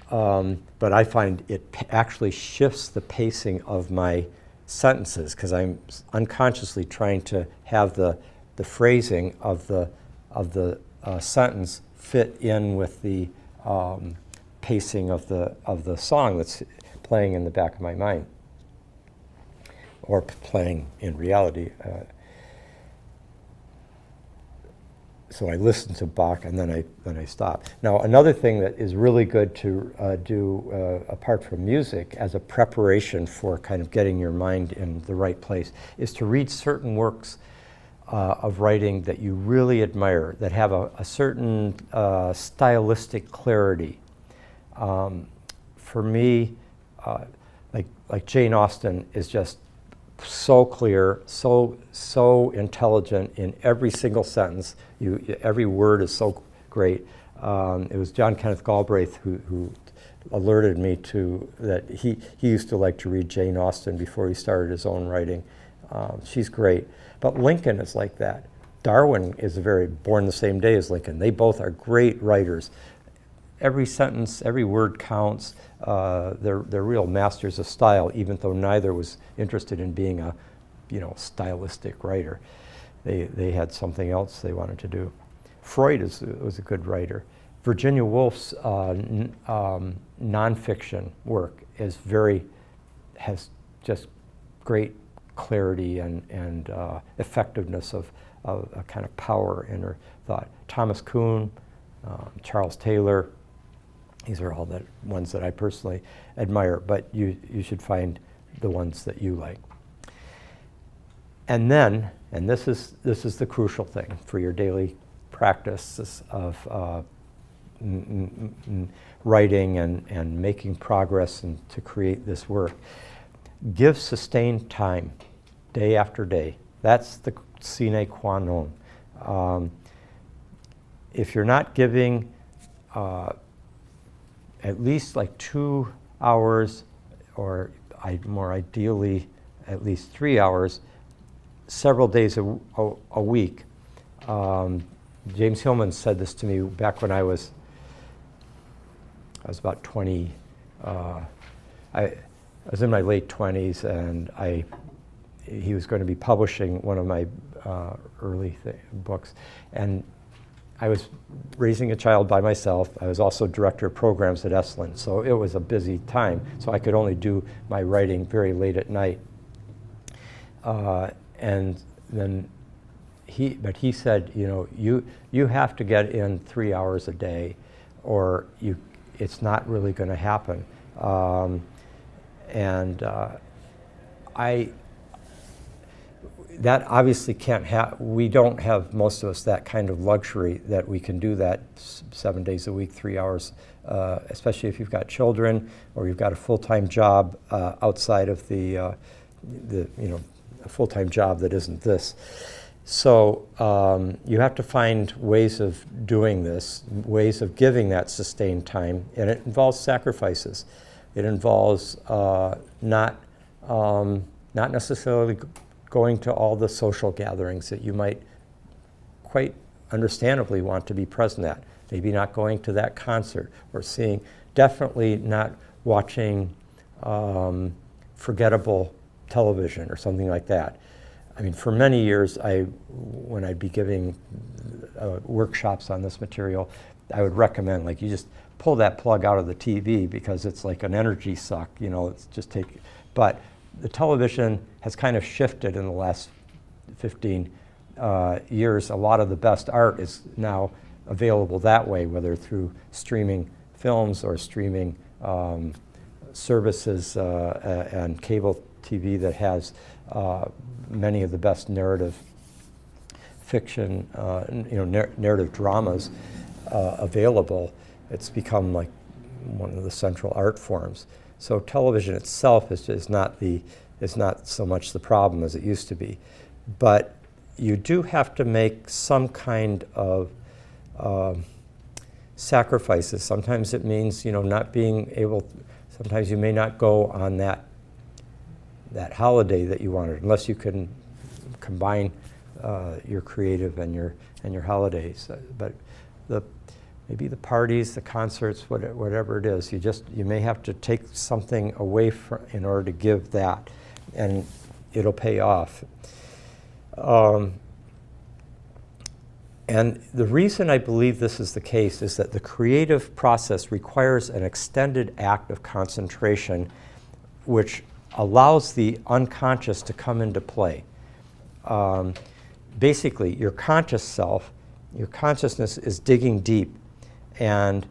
But I find it actually shifts the pacing of my sentences because I'm unconsciously trying to have the phrasing of the sentence fit in with the pacing of the song that's playing in the back of my mind, or playing in reality. So I listen to Bach and then I stop. Now another thing that is really good to do apart from music as a preparation for kind of getting your mind in the right place is to read certain works of writing that you really admire, that have a certain stylistic clarity. For me, like Jane Austen is just so clear, so intelligent in every single sentence. Every word is so great. It was John Kenneth Galbraith who alerted me to that. He used to like to read Jane Austen before he started his own writing. She's great. But Lincoln is like that. Darwin is born the same day as Lincoln. They both are great writers. Every sentence, every word counts. They're real masters of style, even though neither was interested in being a, stylistic writer. They had something else they wanted to do. Freud was a good writer. Virginia Woolf's nonfiction work has just great clarity and effectiveness of a kind of power in her thought. Thomas Kuhn, Charles Taylor. These are all the ones that I personally admire, but you should find the ones that you like. And then, and this is the crucial thing for your daily practice of writing and making progress and to create this work. Give sustained time, day after day. That's the sine qua non. If you're not giving at least like 2 hours, or more ideally at least 3 hours, several days a week. James Hillman said this to me back when I was about 20. I was in my late 20s, and he was going to be publishing one of my early books, and I was raising a child by myself. I was also director of programs at Esalen, so it was a busy time. So I could only do my writing very late at night. And then he said, you know, you have to get in 3 hours a day, or it's not really going to happen. That obviously can't we don't have, most of us, that kind of luxury that we can do that 7 days a week, 3 hours, especially if you've got children or you've got a full-time job outside of the you know, a full-time job that isn't this. So you have to find ways of doing this, ways of giving that sustained time, and it involves sacrifices. It involves not necessarily going to all the social gatherings that you might quite understandably want to be present at. Maybe not going to that concert or seeing, definitely not watching forgettable television or something like that. I mean, for many years, when I'd be giving workshops on this material, I would recommend, like, you just pull that plug out of the TV because it's like an energy suck, you know, it's just but the television has kind of shifted in the last 15 years. A lot of the best art is now available that way, whether through streaming films or streaming services and cable TV that has many of the best narrative fiction, you know, narrative dramas available. It's become like one of the central art forms. So television itself is not so much the problem as it used to be, but you do have to make some kind of sacrifices. Sometimes it means, you know, not being able. Sometimes you may not go on that holiday that you wanted, unless you can combine your creative and your holidays. But maybe the parties, the concerts, whatever it is, you may have to take something away in order to give that, and it'll pay off. And the reason I believe this is the case is that the creative process requires an extended act of concentration, which allows the unconscious to come into play. Basically, your conscious self, your consciousness is digging deep, and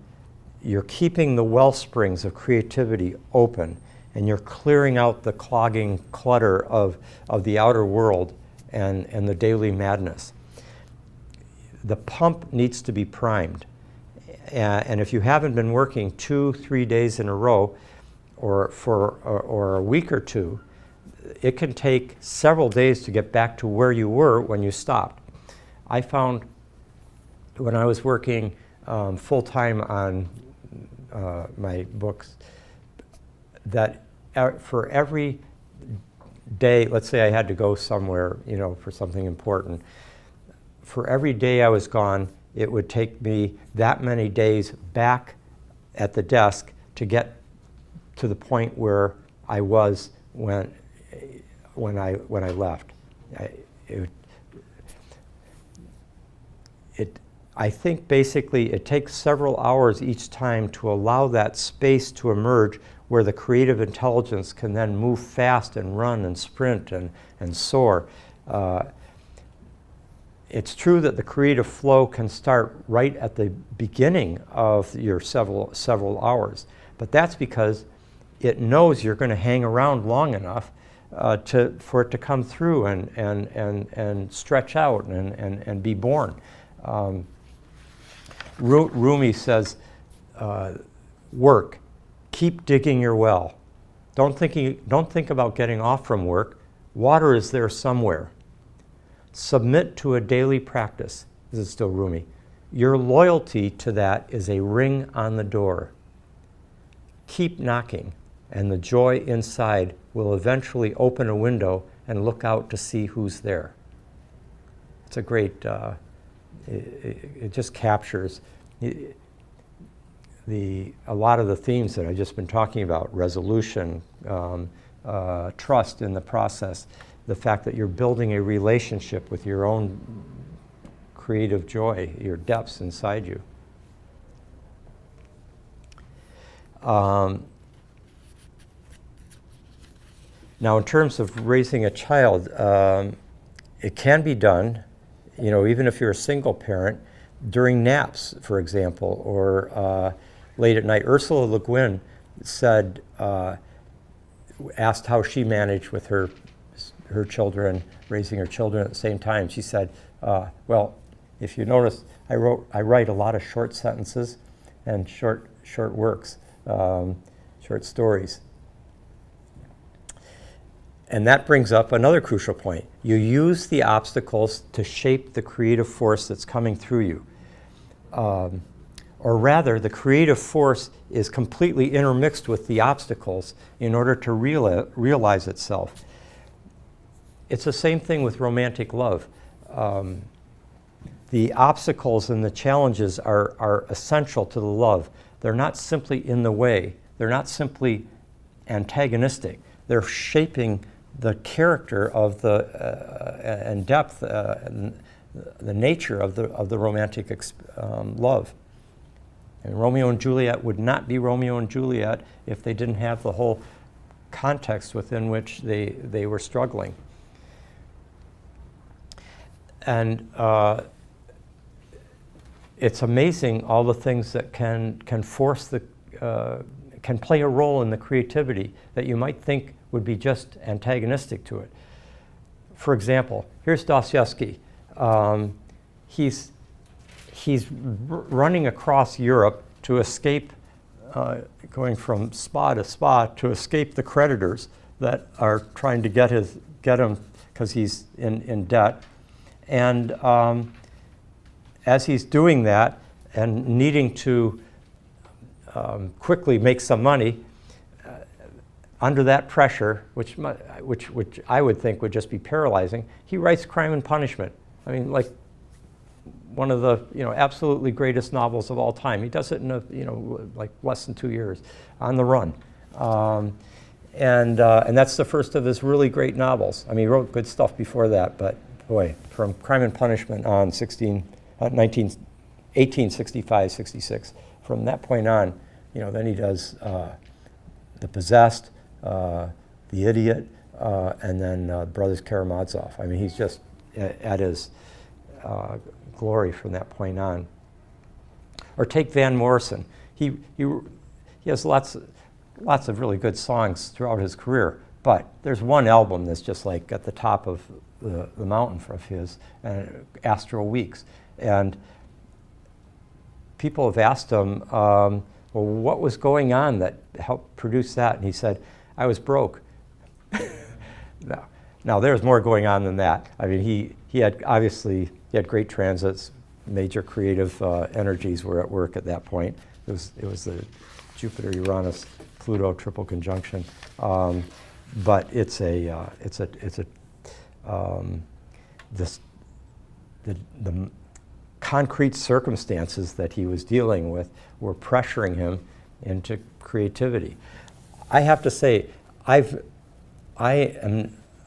you're keeping the well springs of creativity open, and you're clearing out the clogging clutter of the outer world and the daily madness. The pump needs to be primed. And if you haven't been working 2-3 days in a row, or a week or two, it can take several days to get back to where you were when you stopped. I found when I was working full-time on my books that for every day, let's say I had to go somewhere, you know, for something important, for every day I was gone, it would take me that many days back at the desk to get to the point where I was when I left. I think basically it takes several hours each time to allow that space to emerge where the creative intelligence can then move fast and run and sprint and soar. It's true that the creative flow can start right at the beginning of your several hours, but that's because it knows you're going to hang around long enough for it to come through and stretch out and be born. Rumi says, work, keep digging your well. Don't think about getting off from work. Water is there somewhere. Submit to a daily practice. This is still Rumi. Your loyalty to that is a ring on the door. Keep knocking, and the joy inside will eventually open a window and look out to see who's there. It's a great, it just captures a lot of the themes that I've just been talking about, resolution, trust in the process, the fact that you're building a relationship with your own creative joy, your depths inside you. Now, in terms of raising a child, it can be done, even if you're a single parent, during naps, for example, or late at night. Ursula Le Guin said, asked how she managed with her children, raising her children at the same time. She said, well, if you notice, I write a lot of short sentences and short works, short stories. And that brings up another crucial point. You use the obstacles to shape the creative force that's coming through you. Or rather, the creative force is completely intermixed with the obstacles in order to realize itself. It's the same thing with romantic love. The obstacles and the challenges are essential to the love. They're not simply in the way. They're not simply antagonistic. They're shaping the character of and depth and the nature of the romantic love. And Romeo and Juliet would not be Romeo and Juliet if they didn't have the whole context within which they were struggling. And it's amazing all the things that can force can play a role in the creativity that you might think would be just antagonistic to it. For example, here's Dostoevsky. He's running across Europe to escape, going from spa to spa to escape the creditors that are trying to get him because he's in debt. And as he's doing that and needing to quickly make some money, under that pressure, which I would think would just be paralyzing, he writes Crime and Punishment. I mean, like one of the absolutely greatest novels of all time. He does it in like less than 2 years, on the run, and that's the first of his really great novels. I mean, he wrote good stuff before that, but boy, from Crime and Punishment on 1865, 66. From that point on, then he does The Possessed, The Idiot, and then Brothers Karamazov. I mean, he's just at his glory from that point on. Or take Van Morrison. He has lots of really good songs throughout his career, but there's one album that's just like at the top of the mountain of his, Astral Weeks. And people have asked him, well, what was going on that helped produce that? And he said, I was broke. Now there's more going on than that. I mean, he had great transits, major creative energies were at work at that point. It was the Jupiter-Uranus-Pluto triple conjunction, but the concrete circumstances that he was dealing with were pressuring him into creativity. I have to say, I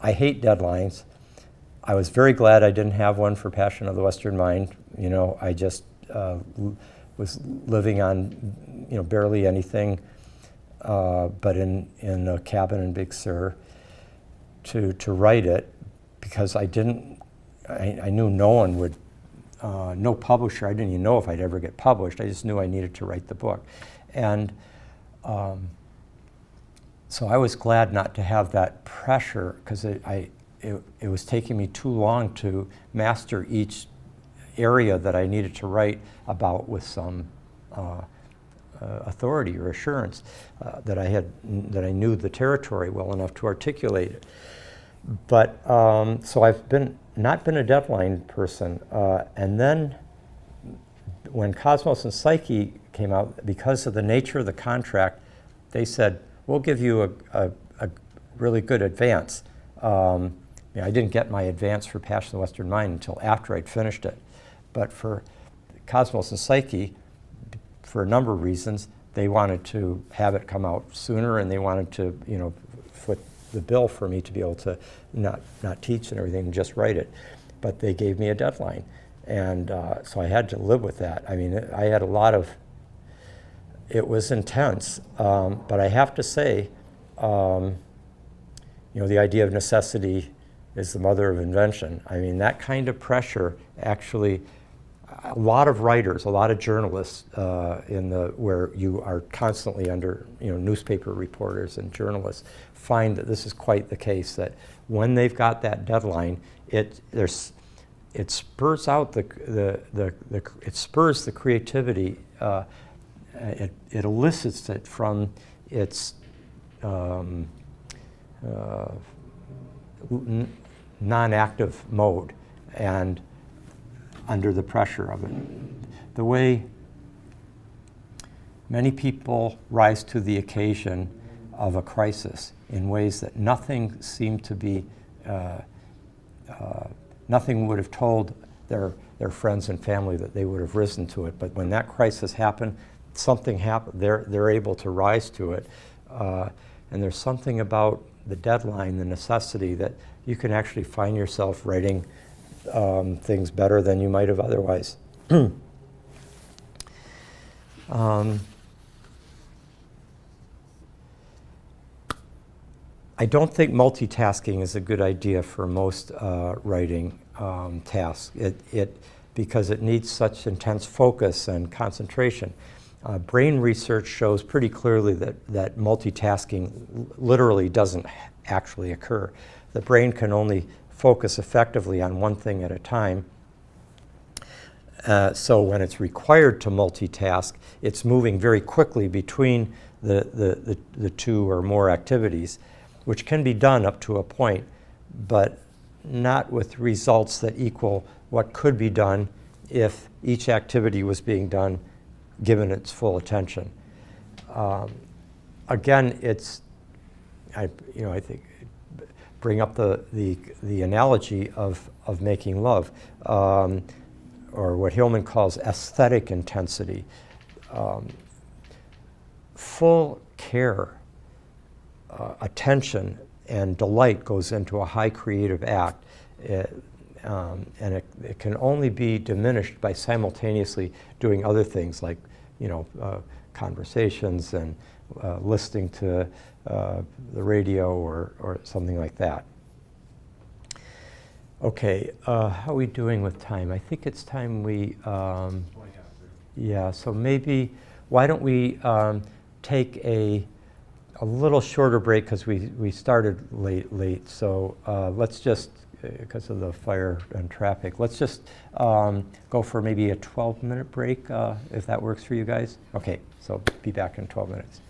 hate deadlines. I was very glad I didn't have one for Passion of the Western Mind. I just was living on, barely anything, but in a cabin in Big Sur to write it, because I knew no one would, no publisher. I didn't even know if I'd ever get published. I just knew I needed to write the book, and so I was glad not to have that pressure, because it was taking me too long to master each area that I needed to write about with some authority or assurance that I knew the territory well enough to articulate it. But so I've not been a deadline person, and then when Cosmos and Psyche came out, because of the nature of the contract, they said, we'll give you a really good advance. I didn't get my advance for Passion of the Western Mind until after I'd finished it. But for Cosmos and Psyche, for a number of reasons. They wanted to have it come out sooner, and they wanted to, foot the bill for me to be able to not teach and everything, and just write it. But they gave me a deadline, and so I had to live with that. I mean, I had it was intense, but I have to say, the idea of necessity is the mother of invention. I mean, that kind of pressure actually, a lot of writers, a lot of journalists where you are constantly under, newspaper reporters and journalists find that this is quite the case, that when they've got that deadline, it spurs out it spurs the creativity. It elicits it from its non-active mode, and under the pressure of it. The way many people rise to the occasion of a crisis in ways that nothing seemed to be, nothing would have told their friends and family that they would have risen to it. But when that crisis happened, something happened. They're able to rise to it. And there's something about the deadline, the necessity, that you can actually find yourself writing things better than you might have otherwise. I don't think multitasking is a good idea for most writing tasks, because it needs such intense focus and concentration. Brain research shows pretty clearly that multitasking literally doesn't actually occur. The brain can only focus effectively on one thing at a time. So when it's required to multitask, it's moving very quickly between the two or more activities, which can be done up to a point, but not with results that equal what could be done if each activity was being done given its full attention. Again, I think, bring up the analogy of making love, or what Hillman calls aesthetic intensity. Full care, attention, and delight goes into a high creative act. And it can only be diminished by simultaneously doing other things like, conversations and listening to the radio or something like that. Okay, how are we doing with time? I think it's time we, so maybe, why don't we take a little shorter break, because we started late. So let's just, because of the fire and traffic, let's just go for maybe a 12-minute break, if that works for you guys. Okay, so be back in 12 minutes.